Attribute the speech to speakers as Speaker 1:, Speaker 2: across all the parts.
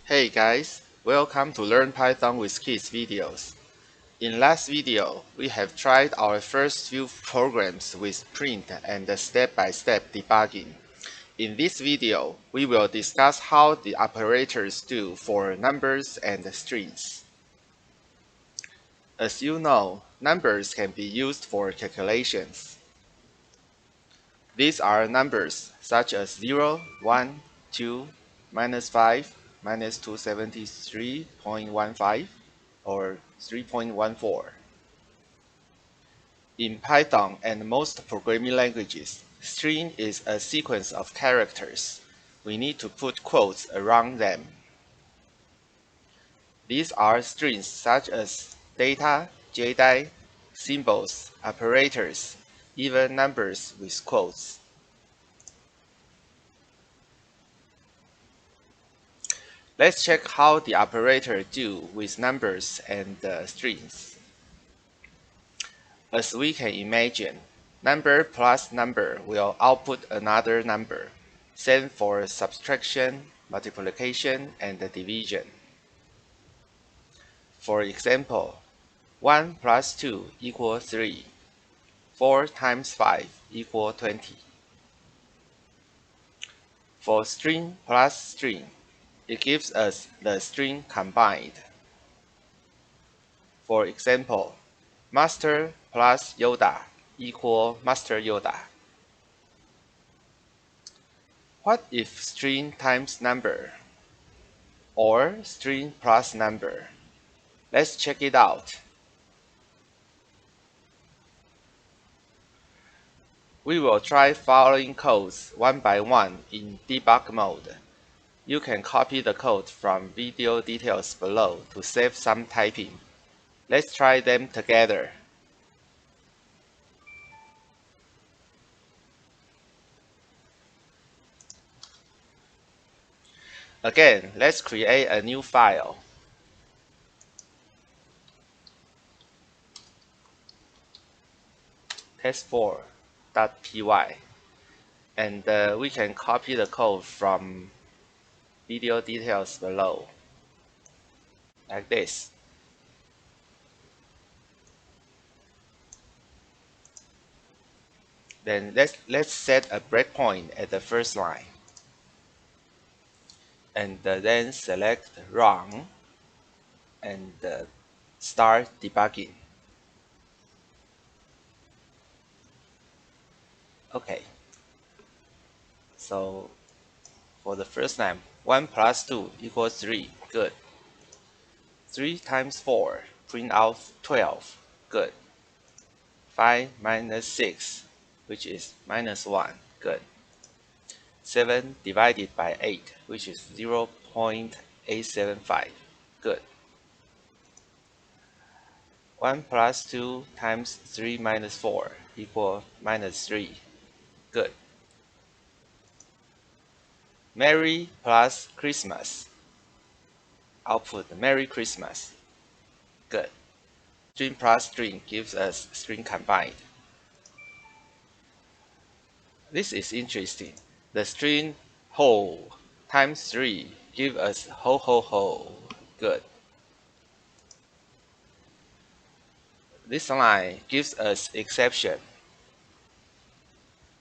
Speaker 1: Hey guys, welcome to Learn Python with Kids videos. In last video, we have tried our first few programs with print and step-by-step debugging. In this video, we will discuss how the operators do for numbers and strings. As you know, numbers can be used for calculations. These are numbers such as 0, 1, 2, -5, -273.15, or 3.14. In Python and most programming languages, string is a sequence of characters. We need to put quotes around them. These are strings such as data, JDI, symbols, operators, even numbers with quotes. Let's check how the operator do with numbers and strings. As we can imagine, number plus number will output another number. Same for subtraction, multiplication, and division. For example, 1 plus 2 equals 3. 4 times 5 equals 20. For string plus string, it gives us the string combined. For example, Master plus Yoda equal Master Yoda. What if string times number or string plus number? Let's check it out. We will try following codes one by one in debug mode. You can copy the code from video details below to save some typing. Let's try them together. Again, let's create a new file. test4.py, and we can copy the code from video details below, like this. Then let's set a breakpoint at the first line, and then select Run and start debugging. Okay. So for the first line, 1 plus 2 equals 3. Good. 3 times 4, print out 12. Good. 5 minus 6, which is -1. Good. 7 divided by 8, which is 0.875. Good. 1 plus 2 times 3 minus 4 equal -3. Good. Merry plus Christmas. Output Merry Christmas. Good. String plus string gives us string combined. This is interesting. The string ho times 3 gives us ho ho ho. Good. This line gives us exception.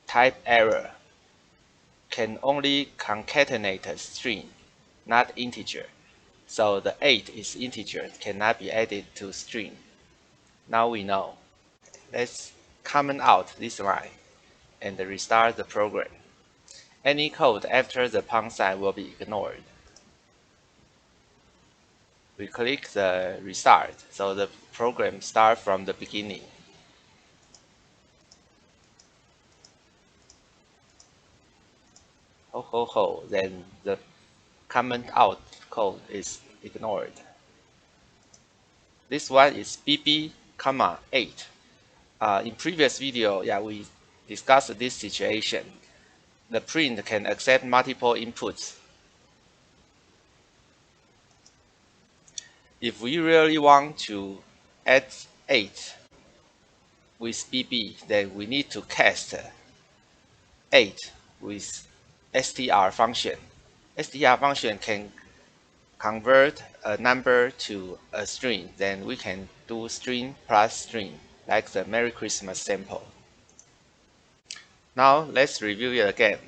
Speaker 1: Type error. Can only concatenate a string, not integer. So the 8 is integer, cannot be added to string. Now we know. Let's comment out this line and restart the program. Any code after the pound sign will be ignored. We click the restart, so the program starts from the beginning. Ho ho ho, then the comment out code is ignored. This one is bb, 8. In previous video, we discussed this situation. The print can accept multiple inputs. If we really want to add 8 with bb, then we need to cast 8 with str function. Str function can convert a number to a string, then we can do string plus string, like the Merry Christmas sample. Now let's review it again.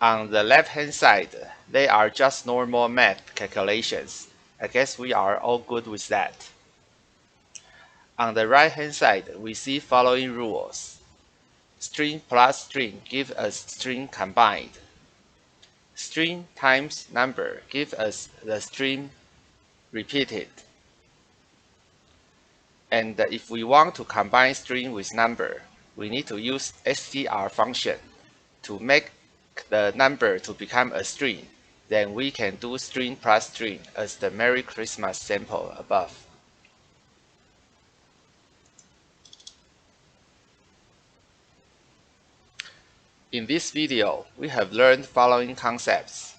Speaker 1: On the left-hand side, they are just normal math calculations. I guess we are all good with that. On the right-hand side, we see following rules. String plus string give us string combined. String times number give us the string repeated. And if we want to combine string with number, we need to use str function to make the number to become a string. Then we can do string plus string as the Merry Christmas sample above. In this video, we have learned following concepts.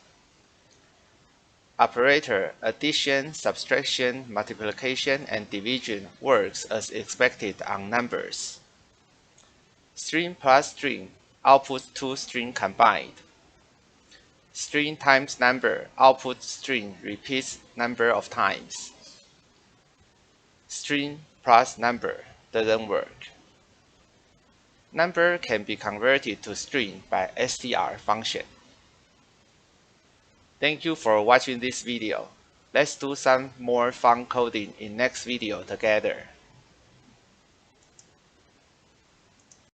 Speaker 1: Operator addition, subtraction, multiplication, and division works as expected on numbers. String plus string outputs two string combined. String times number outputs string repeats number of times. String plus number doesn't work. Number can be converted to string by str function. Thank you for watching this video. Let's do some more fun coding in next video together.